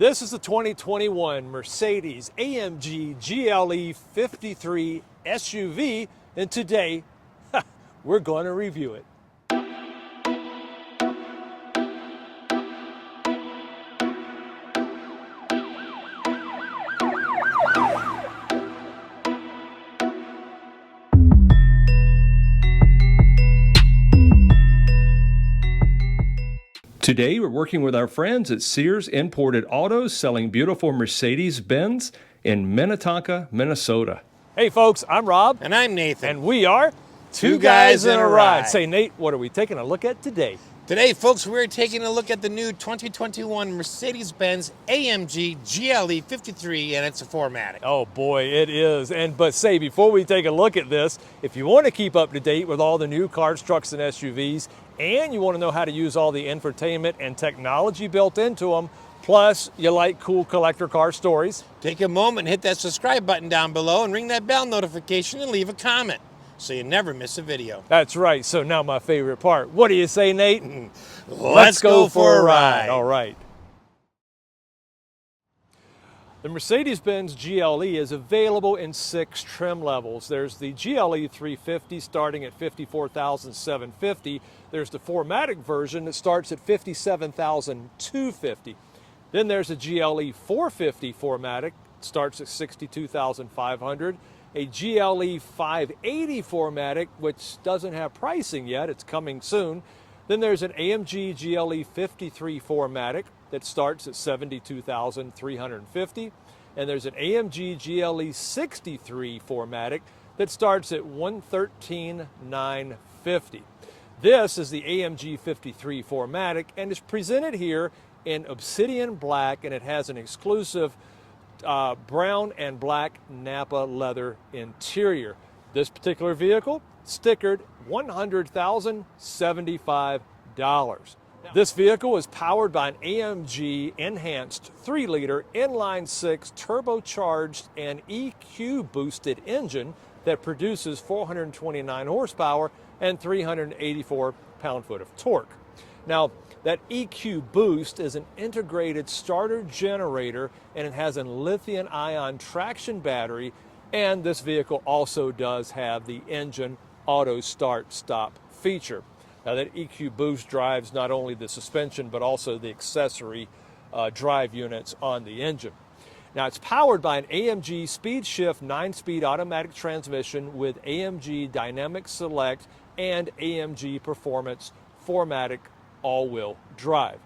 This is the 2021 Mercedes-AMG GLE 53 SUV, and today we're going to review it. Today, we're working with our friends at Sears Imported Autos, selling beautiful Mercedes-Benz in Minnetonka, Minnesota. Hey folks, I'm Rob. And I'm Nathan. And we are Two Guys in a Ride. Say, Nate, what are we taking a look at today? Today, folks, we're taking a look at the new 2021 Mercedes-Benz AMG GLE 53, and it's a 4MATIC. Oh boy, it is. But say, before we take a look at this, if you want to keep up to date with all the new cars, trucks, and SUVs, and you want to know how to use all the infotainment and technology built into them, plus you like cool collector car stories, take a moment and hit that subscribe button down below and ring that bell notification and leave a comment so you never miss a video. That's right. So now my favorite part. What do you say, Nate? Let's go for a ride. All right. The Mercedes-Benz GLE is available in 6 trim levels. There's the GLE 350 starting at $54,750. There's the 4MATIC version that starts at $57,250. Then there's a GLE 450 4MATIC, starts at $62,500. A GLE 580 4MATIC, which doesn't have pricing yet, it's coming soon. Then there's an AMG GLE 53 4MATIC that starts at $72,350. And there's an AMG GLE 63 4MATIC that starts at $113,950. This is the AMG 53 4MATIC and is presented here in obsidian black, and it has an exclusive brown and black Napa leather interior. This particular vehicle stickered $100,075. This vehicle is powered by an AMG enhanced 3-liter inline-six turbocharged and EQ boosted engine that produces 429 horsepower and 384 pound-foot of torque. Now, that EQ boost is an integrated starter generator, and it has a lithium-ion traction battery, and this vehicle also does have the engine auto start-stop feature. Now, that EQ boost drives not only the suspension but also the accessory drive units on the engine. Now, it's powered by an AMG Speed Shift 9-speed automatic transmission with AMG Dynamic Select and AMG Performance 4MATIC all-wheel drive.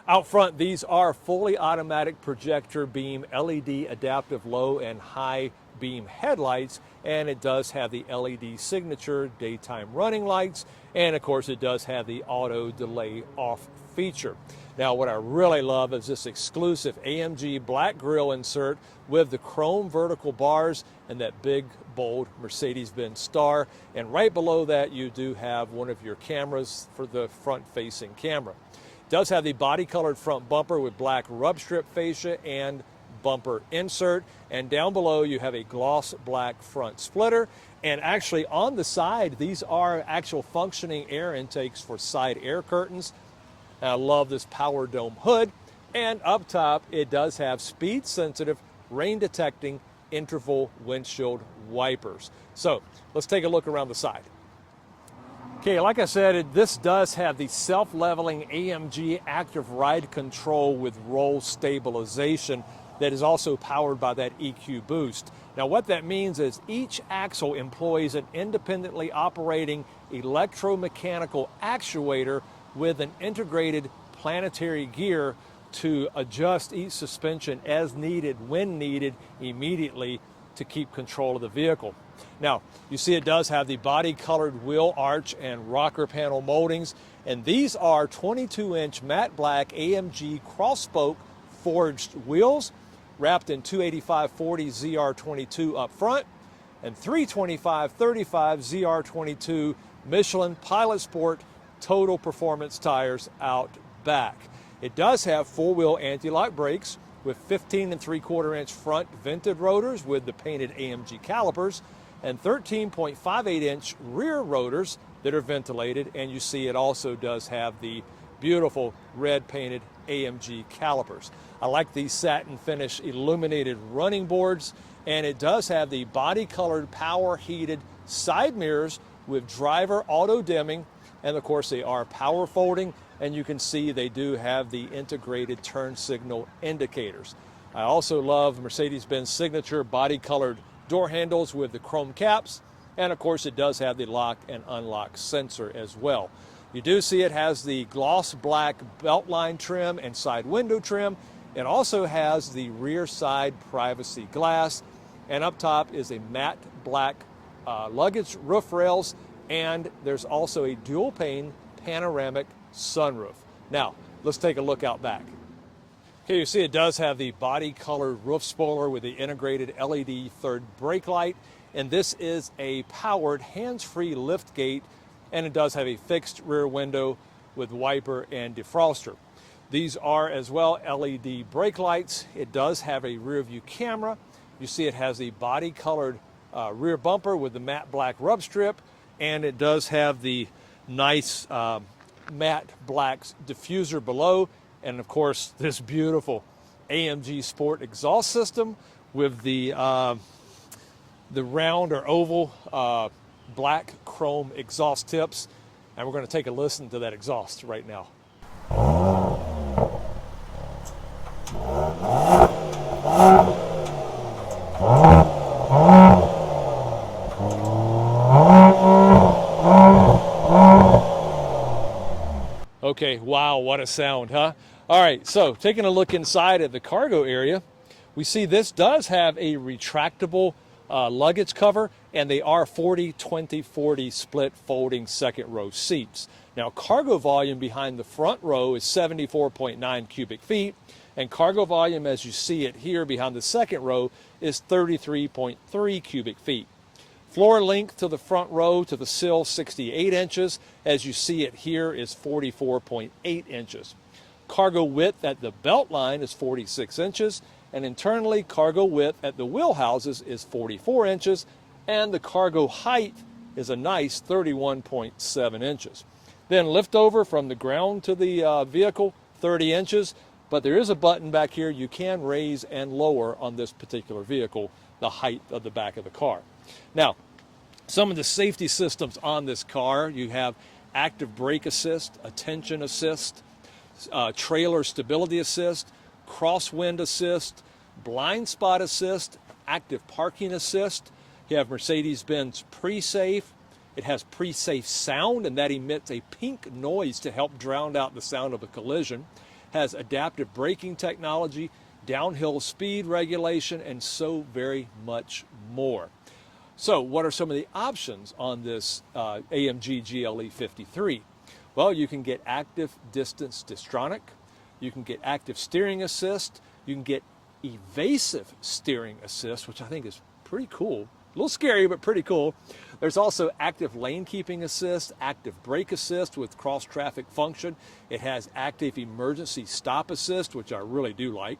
Out front, these are fully automatic projector beam LED adaptive low and high beam headlights, and it does have the LED signature daytime running lights, and of course it does have the auto delay off feature. Now, what I really love is this exclusive AMG black grille insert with the chrome vertical bars and that big bold Mercedes-Benz star, and right below that you do have one of your cameras for the front facing camera. It does have the body colored front bumper with black rub strip fascia and bumper insert, and down below you have a gloss black front splitter, and actually on the side these are actual functioning air intakes for side air curtains. I love this power dome hood, and up top it does have speed sensitive rain detecting interval windshield wipers. So let's take a look around the side. Okay, like I said, this does have the self-leveling AMG active ride control with roll stabilization that is also powered by that EQ boost. Now, what that means is each axle employs an independently operating electromechanical actuator with an integrated planetary gear to adjust each suspension as needed, when needed, immediately to keep control of the vehicle. Now, you see it does have the body colored wheel arch and rocker panel moldings, and these are 22-inch matte black AMG cross-spoke forged wheels wrapped in 285/40 ZR22 up front and 325/35 ZR22 Michelin Pilot Sport Total Performance tires out back. It does have 4-wheel anti-lock brakes with 15 3/4-inch front vented rotors with the painted AMG calipers and 13.58-inch rear rotors that are ventilated, and you see it also does have the beautiful red painted AMG calipers. I like these satin finish illuminated running boards, and it does have the body colored power heated side mirrors with driver auto dimming, and of course they are power folding, and you can see they do have the integrated turn signal indicators. I also love Mercedes-Benz signature body colored door handles with the chrome caps, and of course it does have the lock and unlock sensor as well. You do see it has the gloss black beltline trim and side window trim. It also has the rear side privacy glass, and up top is a matte black luggage roof rails, and there's also a dual pane panoramic sunroof. Now, let's take a look out back. Here you see it does have the body colored roof spoiler with the integrated LED third brake light, and this is a powered hands-free lift gate, and it does have a fixed rear window with wiper and defroster. These are as well LED brake lights. It does have a rear view camera. You see it has the body colored rear bumper with the matte black rub strip, and it does have the nice matte black diffuser below, and of course this beautiful AMG Sport exhaust system with the round or oval black chrome exhaust tips. And we're going to take a listen to that exhaust right now. Okay, wow, what a sound, huh? All right, so taking a look inside at the cargo area, we see this does have a retractable luggage cover, and they are 40-20-40 split folding second row seats. Now, cargo volume behind the front row is 74.9 cubic feet, and cargo volume as you see it here behind the second row is 33.3 cubic feet. Floor length to the front row to the sill 68 inches. As you see it here is 44.8 inches. Cargo width at the belt line is 46 inches, and internally cargo width at the wheel houses is 44 inches, and the cargo height is a nice 31.7 inches. Then lift over from the ground to the vehicle 30 inches, but there is a button back here you can raise and lower on this particular vehicle the height of the back of the car. Now, some of the safety systems on this car, you have active brake assist, attention assist, trailer stability assist, crosswind assist, blind spot assist, active parking assist. You have Mercedes-Benz pre-safe. It has pre-safe sound, and that emits a pink noise to help drown out the sound of a collision. Has adaptive braking technology, downhill speed regulation, and so very much more. So what are some of the options on this AMG GLE 53? Well, you can get active distance distronic, you can get active steering assist, you can get evasive steering assist, which I think is pretty cool. A little scary, but pretty cool. There's also active lane keeping assist, active brake assist with cross traffic function. It has active emergency stop assist, which I really do like.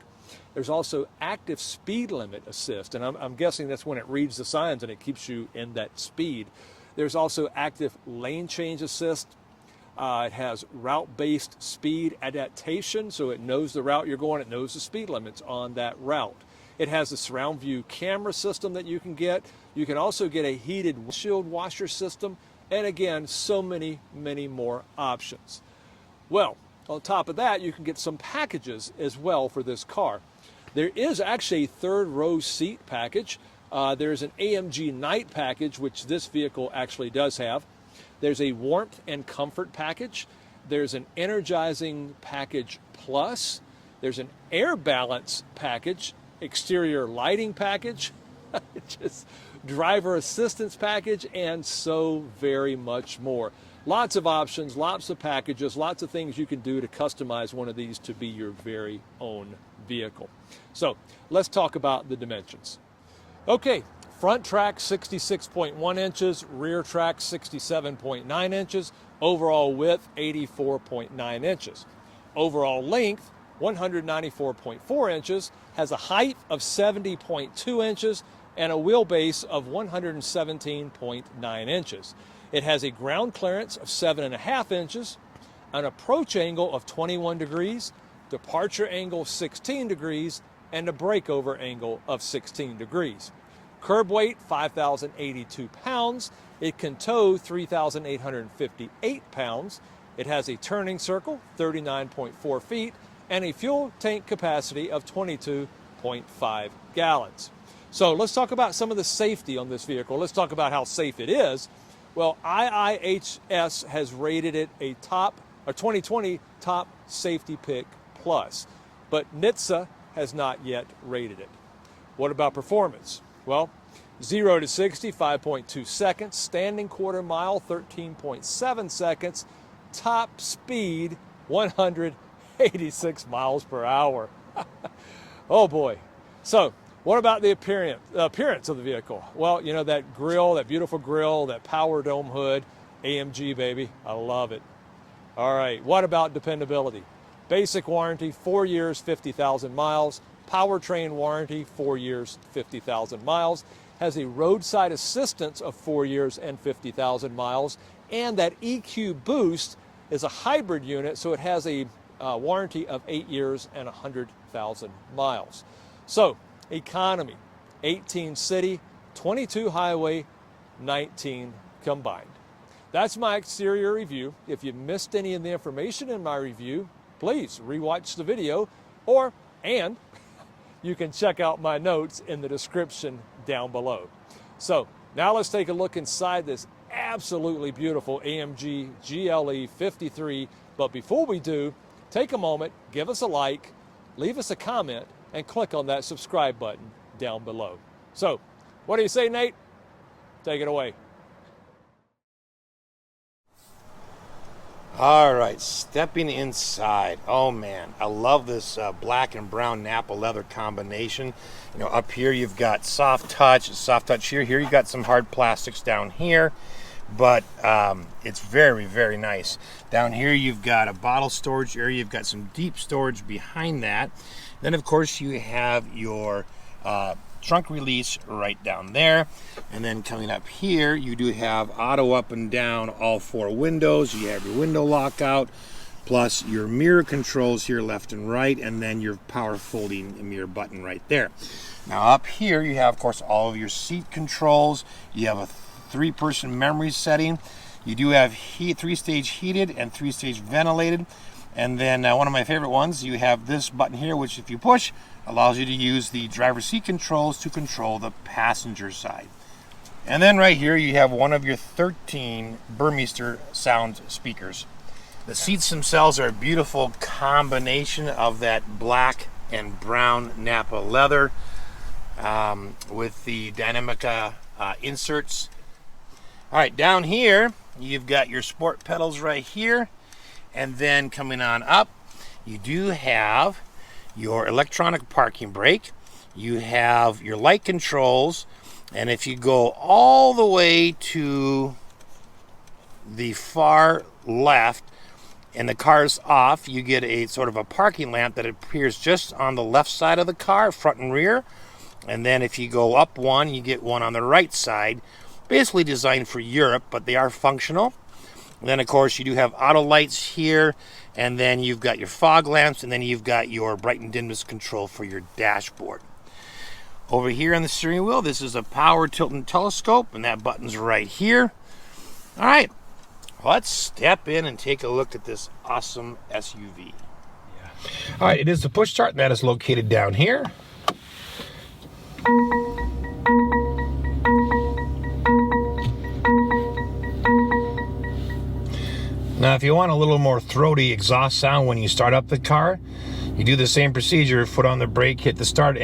There's also active speed limit assist, and I'm guessing that's when it reads the signs and it keeps you in that speed. There's also active lane change assist. It has route-based speed adaptation, so it knows the route you're going, it knows the speed limits on that route. It has a surround view camera system that you can get. You can also get a heated windshield washer system, and again, so many, many more options. Well, on top of that, you can get some packages as well for this car. There is actually a third row seat package. There's an AMG night package, which this vehicle actually does have. There's a warmth and comfort package. There's an energizing package plus. There's an air balance package, exterior lighting package, just driver assistance package, and so very much more. Lots of options, lots of packages, lots of things you can do to customize one of these to be your very own vehicle. So let's talk about the dimensions. Okay, front track 66.1 inches, rear track 67.9 inches, overall width 84.9 inches. Overall length 194.4 inches, has a height of 70.2 inches, and a wheelbase of 117.9 inches. It has a ground clearance of 7.5 inches, an approach angle of 21 degrees, departure angle 16 degrees, and a breakover angle of 16 degrees. Curb weight, 5,082 pounds. It can tow 3,858 pounds. It has a turning circle, 39.4 feet, and a fuel tank capacity of 22.5 gallons. So let's talk about some of the safety on this vehicle. Let's talk about how safe it is. Well, IIHS has rated it a 2020 top safety pick plus, but NHTSA has not yet rated it. What about performance? Well, 0 to 60, 5.2 seconds, standing quarter mile, 13.7 seconds, top speed, 186 miles per hour. Oh boy. So, what about the appearance of the vehicle? Well, you know, that grille, that beautiful grille, that power dome hood, AMG baby, I love it. All right, what about dependability? Basic warranty, 4 years, 50,000 miles. Powertrain warranty, 4 years, 50,000 miles. Has a roadside assistance of 4 years and 50,000 miles. And that EQ Boost is a hybrid unit, so it has a warranty of 8 years and 100,000 miles. So, economy, 18 city, 22 highway, 19 combined. That's my exterior review. If you missed any of the information in my review, please rewatch the video, and you can check out my notes in the description down below. So now let's take a look inside this absolutely beautiful AMG GLE 53. But before we do, take a moment, give us a like, leave us a comment, and click on that subscribe button down below. So, what do you say, Nate? Take it away. All right, stepping inside. Oh man, I love this black and brown Napa leather combination. You know, up here you've got soft touch here. Here you got some hard plastics down here, but it's very, very nice. Down here you've got a bottle storage area. You've got some deep storage behind that. Then of course you have your trunk release right down there, and then coming up here you do have auto up and down all 4 windows. You have your window lockout, plus your mirror controls here left and right, and then your power folding mirror button right there. Now up here you have of course all of your seat controls. You have a 3-person memory setting. You do have 3-stage heated and 3-stage ventilated. And then one of my favorite ones, you have this button here, which if you push, allows you to use the driver's seat controls to control the passenger side. And then right here, you have one of your 13 Burmester sound speakers. The seats themselves are a beautiful combination of that black and brown Napa leather with the dynamic inserts. All right, down here, you've got your sport pedals right here. And then coming on up, you do have your electronic parking brake. You have your light controls. And if you go all the way to the far left and the car's off, you get a sort of a parking lamp that appears just on the left side of the car, front and rear. And then if you go up one, you get one on the right side, basically designed for Europe, but they are functional. And then, of course, you do have auto lights here, and then you've got your fog lamps, and then you've got your bright and dimness control for your dashboard. Over here on the steering wheel, this is a power tilt and telescope, and that button's right here. All right, let's step in and take a look at this awesome SUV. All right, it is the push start, and that is located down here. Now, if you want a little more throaty exhaust sound when you start up the car, you do the same procedure, foot on the brake, hit the start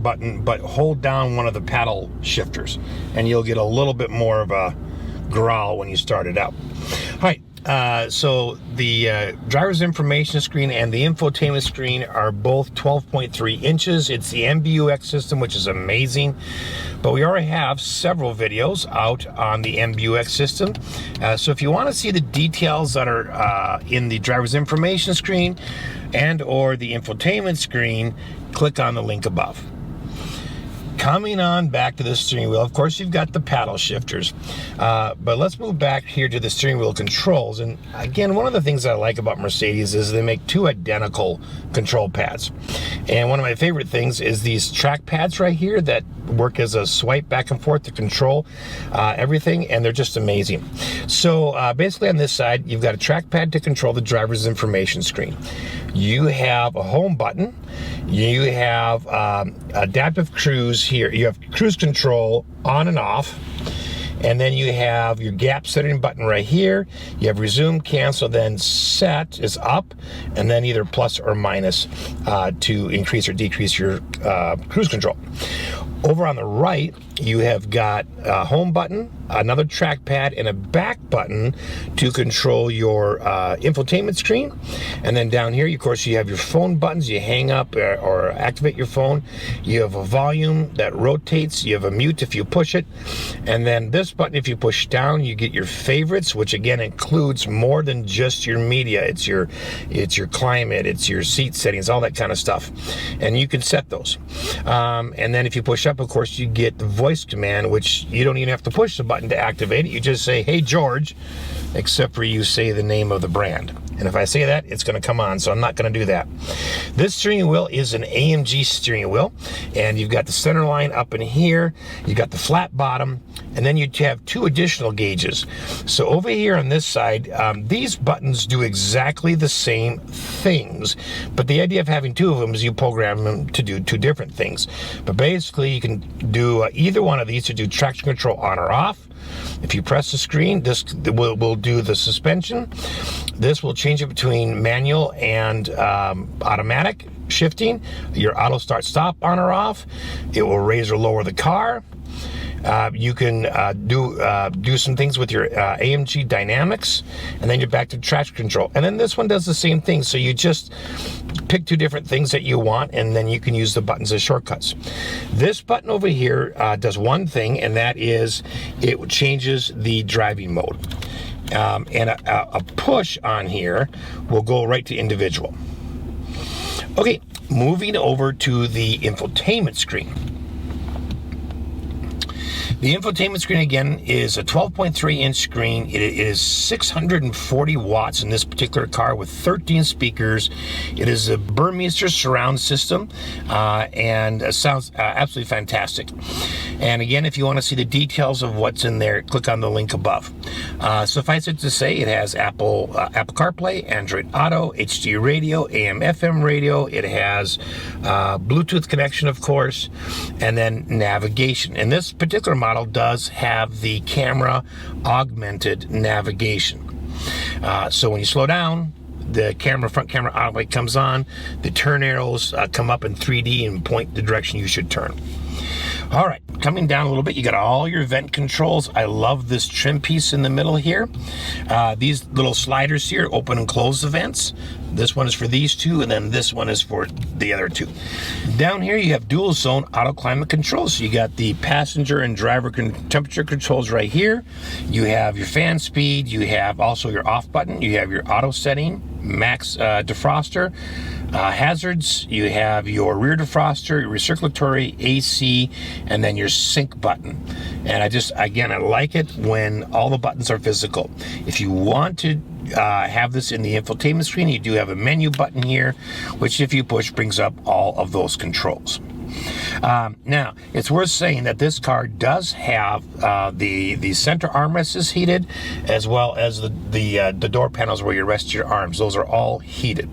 button, but hold down one of the paddle shifters, and you'll get a little bit more of a growl when you start it up. All right, so the driver's information screen and the infotainment screen are both 12.3 inches. It's the MBUX system, which is amazing. But we already have several videos out on the MBUX system. So if you want to see the details that are in the driver's information screen and or the infotainment screen, click on the link above. Coming on back to the steering wheel, of course, you've got the paddle shifters. But let's move back here to the steering wheel controls. And again, one of the things I like about Mercedes is they make two identical control pads. And one of my favorite things is these track pads right here that work as a swipe back and forth to control everything, and they're just amazing. So basically on this side, you've got a track pad to control the driver's information screen. You have a home button. You have adaptive cruise here. You have cruise control on and off. And then you have your gap setting button right here. You have resume, cancel, then set is up, and then either plus or minus to increase or decrease your cruise control. Over on the right, you have got a home button, another trackpad, and a back button to control your infotainment screen. And then down here, of course, you have your phone buttons. You hang up or activate your phone. You have a volume that rotates. You have a mute if you push it. And then this button, if you push down, you get your favorites, which again includes more than just your media. It's your climate, it's your seat settings, all that kind of stuff. And you can set those. And then if you push up, of course, you get the voice command, which you don't even have to push the button to activate it. You just say, "Hey George," except for you say the name of the brand. And if I say that, it's going to come on, so I'm not going to do that. This steering wheel is an AMG steering wheel, and you've got the center line up in here. You got the flat bottom, and then you have two additional gauges. So over here on this side, these buttons do exactly the same things, but the idea of having two of them is you program them to do two different things. But basically, you can do either one of these to do traction control on or off. If you press the screen, this will do the suspension. This will change it between manual and automatic shifting. Your auto start stop on or off. It will raise or lower the car. You can do some things with your AMG dynamics, and then you're back to traction control. And then this one does the same thing. So you just pick two different things that you want, and then you can use the buttons as shortcuts. This button over here does one thing, and that is it changes the driving mode. And a push on here will go right to individual. Okay, moving over to the infotainment screen. The infotainment screen, again, is a 12.3-inch screen. It is 640 watts in this particular car with 13 speakers. It is a Burmeister surround system, and it sounds absolutely fantastic. And again, if you want to see the details of what's in there, click on the link above. Suffice it to say, it has Apple CarPlay, Android Auto, HD radio, AM/FM radio. It has Bluetooth connection, of course, and then navigation. And this particular model does have the camera augmented navigation. So when you slow down, the front camera automatically comes on. The turn arrows come up in 3D and point the direction you should turn. All right, coming down a little bit, you got all your vent controls. I love this trim piece in the middle here. These little sliders here open and close the vents. This one is for these two, and then this one is for the other two. Down here, you have dual zone auto climate controls. So you got the passenger and driver temperature controls right here. You have your fan speed. You have also your off button. You have your auto setting, max defroster, hazards. You have your rear defroster, your recirculatory, AC, and then your sync button. And I like it when all the buttons are physical. If you want to have this in the infotainment screen, you do have a menu button here, which if you push brings up all of those controls. Now, it's worth saying that this car does have the center armrest is heated, as well as the door panels where you rest your arms. Those are all heated.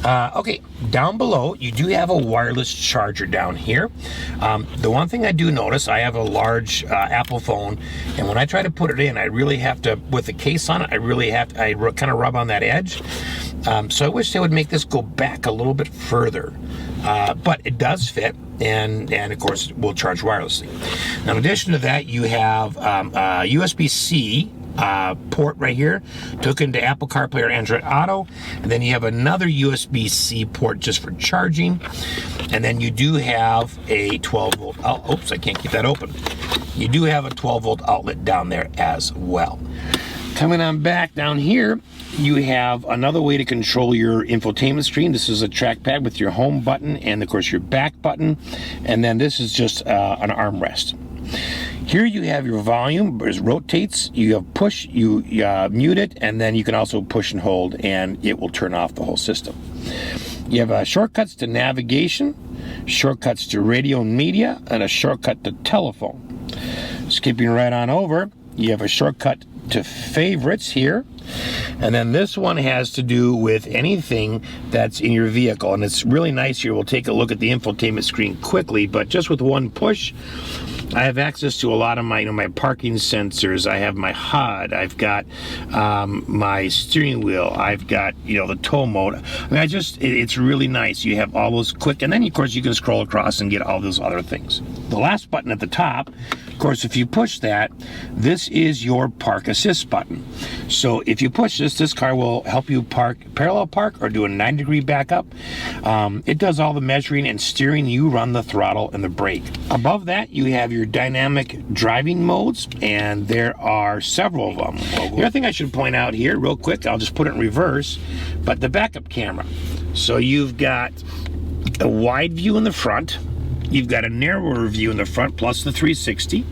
Okay, down below, you do have a wireless charger down here. The one thing I do notice, I have a large Apple phone, and when I try to put it in, I really have to, with the case on it, I kind of rub on that edge. So I wish they would make this go back a little bit further. But it does fit, and of course, it will charge wirelessly. Now, in addition to that, you have USB-C port right here to hook into Apple CarPlay or Android Auto, and then you have another USB-C port just for charging, and then you do have a 12-volt oops, I can't keep that open. You do have a 12-volt outlet down there as well. Coming on back down here, you have another way to control your infotainment screen. This is a trackpad with your home button and of course your back button, and then this is just an armrest. Here you have your volume, it rotates, you have push, you mute it, and then you can also push and hold and it will turn off the whole system. You have shortcuts to navigation, shortcuts to radio and media, and a shortcut to telephone. Skipping right on over, you have a shortcut to favorites here, and then this one has to do with anything that's in your vehicle, and it's really nice here. We'll take a look at the infotainment screen quickly, but just with one push I have access to a lot of my, my parking sensors. I have my HUD. I've got my steering wheel. I've got, the tow mode. I mean, it's really nice. You have all those quick, and then of course you can scroll across and get all those other things. The last button at the top, of course, if you push that, this is your park assist button. So if you push this car will help you parallel park or do a 9-degree backup. It does all the measuring and steering. You run the throttle and the brake. Above that, you have your dynamic driving modes, and there are several of them. The other thing I should point out here real quick, I'll just put it in reverse, but the backup camera. So you've got a wide view in the front, you've got a narrower view in the front plus the 360,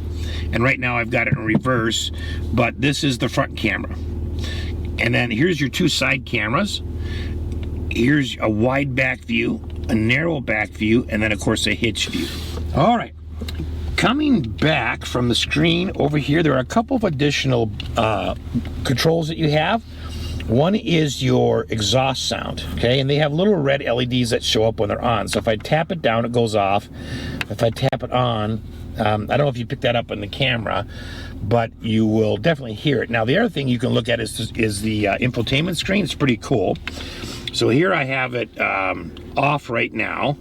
and right now I've got it in reverse, but this is the front camera. And then here's your two side cameras. Here's a wide back view, a narrow back view, and then of course a hitch view. All right. Coming back from the screen over here, there are a couple of additional controls that you have. One is your exhaust sound, okay? And they have little red LEDs that show up when they're on. So if I tap it down, it goes off. If I tap it on, I don't know if you pick that up on the camera, but you will definitely hear it. Now, the other thing you can look at is the infotainment screen. It's pretty cool. So here I have it off right now.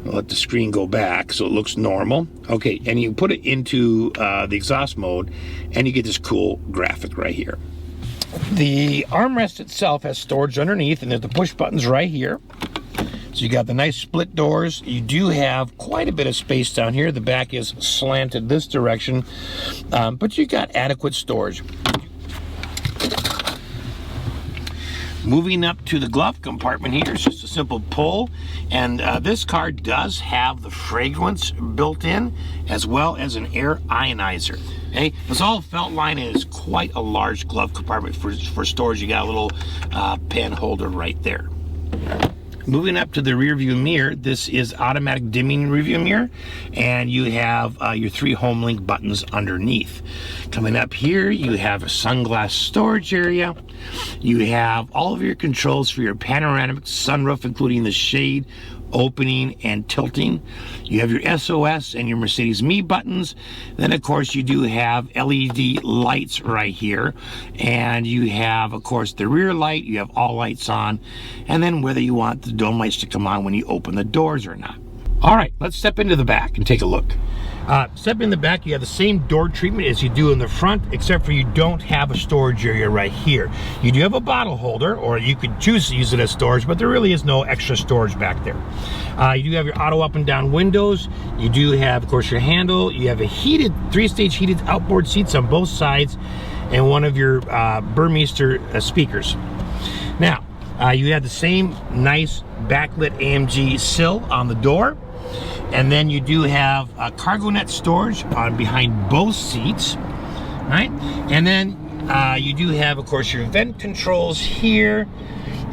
I'll let the screen go back so it looks normal. Okay, and you put it into the exhaust mode and you get this cool graphic right here. The armrest itself has storage underneath, and there's the push buttons right here. So you got the nice split doors. You do have quite a bit of space down here. The back is slanted this direction, but you got adequate storage. Moving up to the glove compartment here, it's just a simple pull, and this car does have the fragrance built in, as well as an air ionizer. Okay, it's all felt line, and it's quite a large glove compartment for storage. You got a little pen holder right there. Moving up to the rear view mirror, this is automatic dimming rear view mirror, and you have your 3 home link buttons underneath. Coming up here, you have a sunglass storage area. You have all of your controls for your panoramic sunroof, including the shade, opening, and tilting. You have your SOS and your Mercedes Me buttons. Then, of course, you do have LED lights right here. And you have, of course, the rear light. You have all lights on. And then whether you want the dome lights to come on when you open the doors or not. All right, let's step into the back and take a look. Step in the back, you have the same door treatment as you do in the front, except for you don't have a storage area right here. You do have a bottle holder, or you could choose to use it as storage, but there really is no extra storage back there. You do have your auto up and down windows. You do have, of course, your handle. You have a heated, 3-stage heated outboard seats on both sides, and one of your Burmeister speakers. Now, you have the same nice backlit AMG sill on the door. And then you do have a cargo net storage on behind both seats, right? And then you do have, of course, your vent controls here.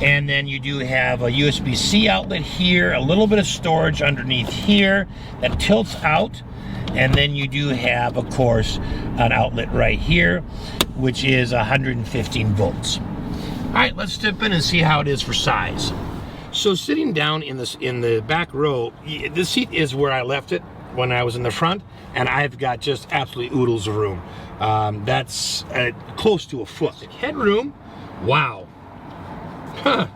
And then you do have a USB-C outlet here, a little bit of storage underneath here that tilts out. And then you do have, of course, an outlet right here, which is 115 volts. All right, let's step in and see how it is for size. So sitting down in the back row, this seat is where I left it when I was in the front, and I've got just absolutely oodles of room. That's close to a foot. Headroom, wow. Huh.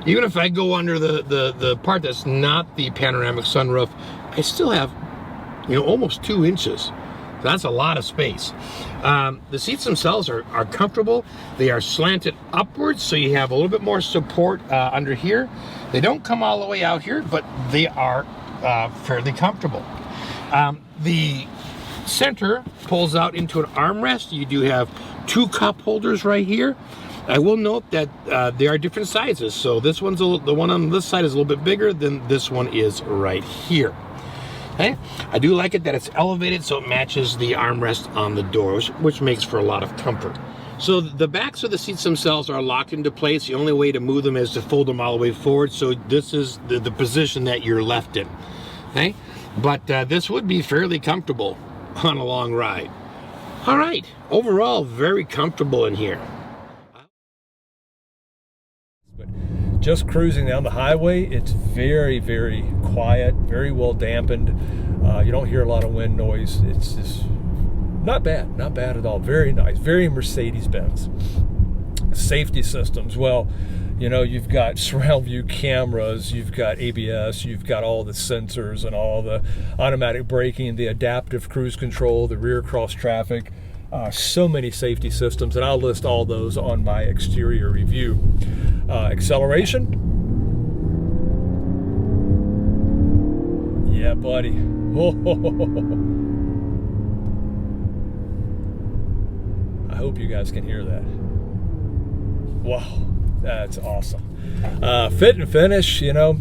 Even if I go under the part that's not the panoramic sunroof, I still have, almost 2 inches. That's a lot of space. The seats themselves are comfortable. They are slanted upwards, so you have a little bit more support under here. They don't come all the way out here, but they are fairly comfortable. The center pulls out into an armrest. You do have 2 cup holders right here. I will note that there are different sizes. So this one's the one on this side is a little bit bigger than this one is right here. Okay? I do like it that it's elevated so it matches the armrest on the doors, which makes for a lot of comfort. So the backs of the seats themselves are locked into place. The only way to move them is to fold them all the way forward. So this is the position that you're left in. Okay? But this would be fairly comfortable on a long ride. All right, overall, very comfortable in here. But just cruising down the highway, it's very, very quiet, very well dampened. You don't hear a lot of wind noise. It's just not bad at all. Very nice, very Mercedes-Benz. Safety systems, well, you know, you've got surround view cameras, you've got ABS, you've got all the sensors and all the automatic braking, the adaptive cruise control, the rear cross traffic, so many safety systems, and I'll list all those on my exterior review. Acceleration, yeah, buddy. I hope you guys can hear that. Wow. That's awesome. Fit and finish, you know,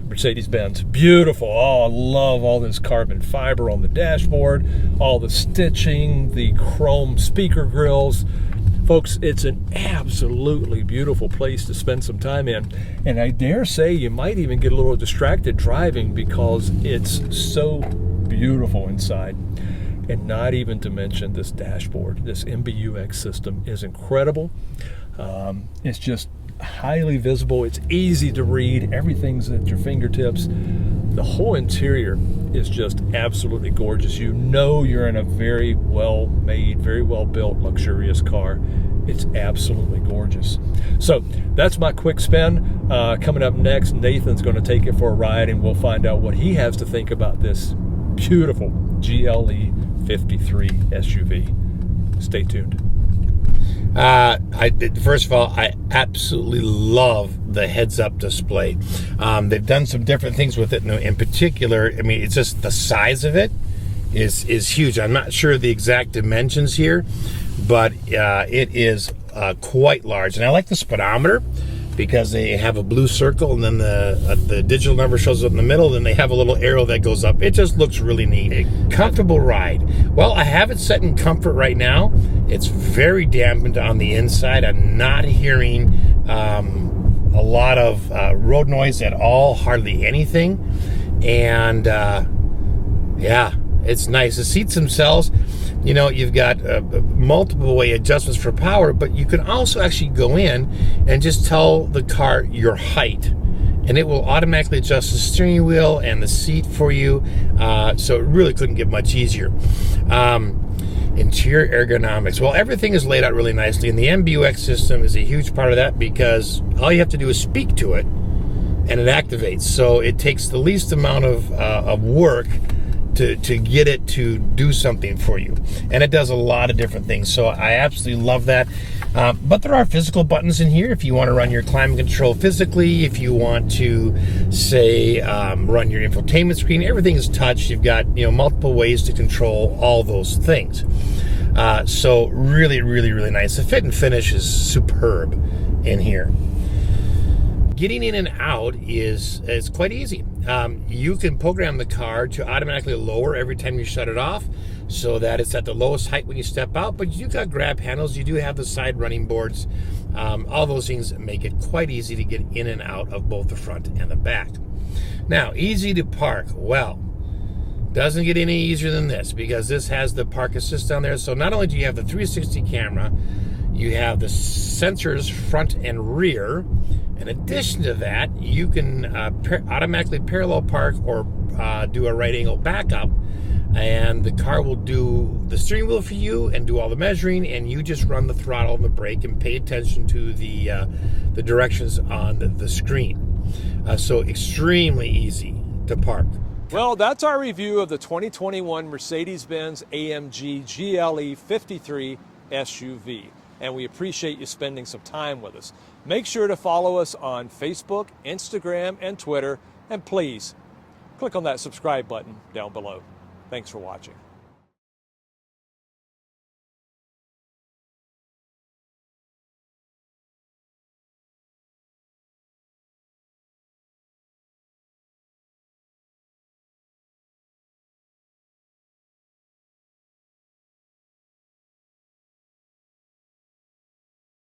Mercedes-Benz, beautiful. Oh, I love all this carbon fiber on the dashboard, all the stitching, the chrome speaker grills. Folks, it's an absolutely beautiful place to spend some time in. And I dare say you might even get a little distracted driving because it's so beautiful inside. And not even to mention this dashboard, this MBUX system is incredible. It's just highly visible. It's easy to read. Everything's at your fingertips. The whole interior is just absolutely gorgeous. You know you're in a very well made, very well built, luxurious car. It's absolutely gorgeous. So that's my quick spin. Coming up next, Nathan's going to take it for a ride and we'll find out what he has to think about this beautiful GLE 53 SUV. Stay tuned. First of all, I absolutely love the heads-up display. They've done some different things with it. In particular, I mean, it's just the size of it is huge. I'm not sure the exact dimensions here, but it is quite large. And I like the speedometer because they have a blue circle and then the digital number shows up in the middle, then they have a little arrow that goes up. It just looks really neat. A comfortable ride. Well, I have it set in comfort right now. It's very dampened on the inside. I'm not hearing a lot of road noise at all, hardly anything. And yeah, it's nice. The seats themselves, you know, you've got multiple way adjustments for power, but you can also actually go in and just tell the car your height, and it will automatically adjust the steering wheel and the seat for you. So it really couldn't get much easier. Interior ergonomics. Well, everything is laid out really nicely, and the MBUX system is a huge part of that because all you have to do is speak to it, and it activates. So it takes the least amount of work to get it to do something for you, and it does a lot of different things. So I absolutely love that. But there are physical buttons in here if you want to run your climate control physically, if you want to say run your infotainment screen. Everything is touch. You've got, you know, multiple ways to control all those things. So really, really, really nice. The fit and finish is superb in here. Getting in and out is quite easy. You can program the car to automatically lower every time you shut it off so that it's at the lowest height when you step out, but you got grab handles, you do have the side running boards. All those things make it quite easy to get in and out of both the front and the back. Now, easy to park. Well, doesn't get any easier than this because this has the park assist down there. So not only do you have the 360 camera, you have the sensors front and rear. In addition to that, you can automatically parallel park or do a right angle backup, and the car will do the steering wheel for you and do all the measuring, and you just run the throttle and the brake and pay attention to the directions on the screen. So extremely easy to park. Well, that's our review of the 2021 Mercedes-Benz AMG GLE 53 SUV. And we appreciate you spending some time with us. Make sure to follow us on Facebook, Instagram, and Twitter. And please, click on that subscribe button down below. Thanks for watching.